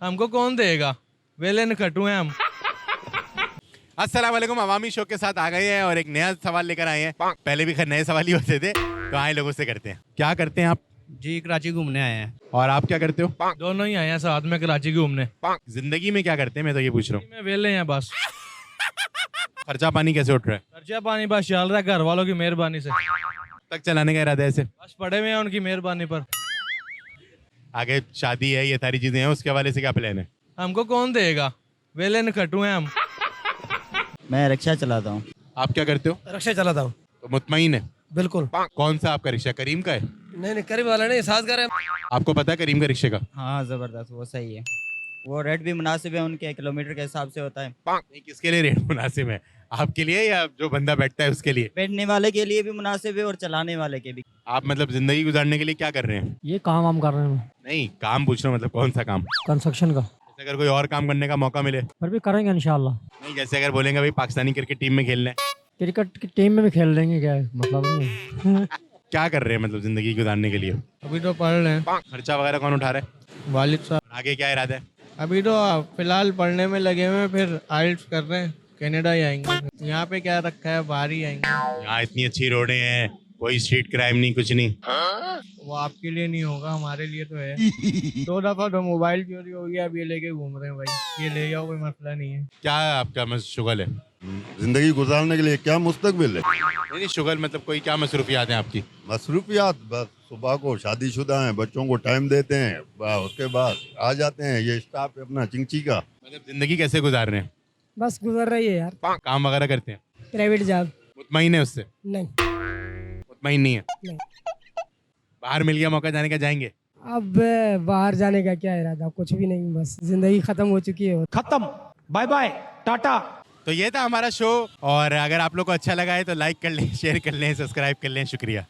हमको कौन देगा, वेले नखटू हैं हम। अस्सलाम वालेकुम, अवामी शो के साथ आ गए हैं और एक नया सवाल लेकर आए हैं। पहले भी खैर नए सवाल ही होते थे, तो आए लोगों से करते हैं। क्या करते हैं आप? जी कराची घूमने आए हैं। और आप क्या करते हो? दोनों ही आए हैं साथ में कराची घूमने। जिंदगी में क्या करते हैं, मैं तो ये पूछ रहा हूँ। में वेले हैं बस। खर्चा पानी कैसे उठ रहा है? खर्चा पानी बस चल रहा है घर वालों की मेहरबानी से। तक चलाने का इरादा है ऐसे? बस पड़े हुए हैं उनकी मेहरबानी पर। आगे शादी है, ये सारी चीजें हैं, उसके हवाले से क्या प्लान है? हमको कौन देगा, वेले नखटू हैं हम। मैं रिक्शा चलाता हूँ। आप क्या करते हो? रिक्शा चलाता हूँ। तो मुतमईन है? बिल्कुल। कौन सा आपका रिक्शा? करीम का है? नहीं करीब वाला नहीं, साजगार है। आपको पता है करीम का रिक्शे का? हाँ ज़बरदस्त, वो सही है। वो रेट भी मुनासिब है, उनके किलोमीटर के हिसाब से होता है। नहीं, किसके लिए रेट मुनासिब है? आपके लिए या जो बंदा बैठता है उसके लिए? बैठने वाले के लिए भी मुनासिब है और चलाने वाले के भी। आप मतलब जिंदगी गुजारने के लिए क्या कर रहे हैं? ये काम हम कर रहे हैं, नहीं, काम पूछ रहा हूँ, मतलब कौन सा काम? कंस्ट्रक्शन का। जैसे अगर कोई और काम करने का मौका मिले? फिर भी करेंगे इंशाल्लाह। नहीं, जैसे अगर बोलेंगे भाई पाकिस्तानी क्रिकेट टीम में खेलना है, क्रिकेट की टीम में भी खेल लेंगे, क्या है मतलब नहीं। क्या कर रहे हैं मतलब जिंदगी गुजारने के लिए? अभी तो पढ़ रहे हैं, खर्चा वगैरह कौन उठा रहा है? वालिद साहब। आगे क्या इरादा है? अभी तो फिलहाल पढ़ने में लगे हुए हैं, फिर आइल्स कर रहे हैं, कनाडा ही आएंगे। यहाँ पे क्या रखा है, बाहर ही आएंगे। यहाँ इतनी अच्छी रोडें हैं, कोई स्ट्रीट क्राइम नहीं, कुछ नहीं। वो आपके लिए नहीं होगा, हमारे लिए तो है। 2 दफा तो मोबाइल चोरी हो गया, अब ये लेके घूम रहे हैं भाई। ये ले जाओ, कोई मसला नहीं है। क्या आपका शुगल है? जिंदगी गुजारने के लिए क्या मुस्तकबिल है? नहीं, शुगल मतलब कोई क्या मसरूफियात हैं आपकी? मसरूफियात बस सुबह को शादीशुदा हैं, बच्चों को टाइम देते हैं, उसके बाद आ जाते हैं। ये स्टाफ है अपना चिंची का। मतलब जिंदगी कैसे गुजार रहे हैं? बस गुजर रही है यार। काम वगैरह करते हैं? प्राइवेट जॉब मुतमईन है उससे? नहीं। मुतमईन नहीं है? नहीं। बाहर मिल गया मौका जाने का, जाएंगे? अब बाहर जाने का क्या इरादा, कुछ भी नहीं, बस जिंदगी खत्म हो चुकी है। खत्म, बाय बाय, टाटा। तो ये था हमारा शो, और अगर आप लोग को अच्छा लगा है तो लाइक कर लें, शेयर कर लें, सब्सक्राइब कर लें। शुक्रिया।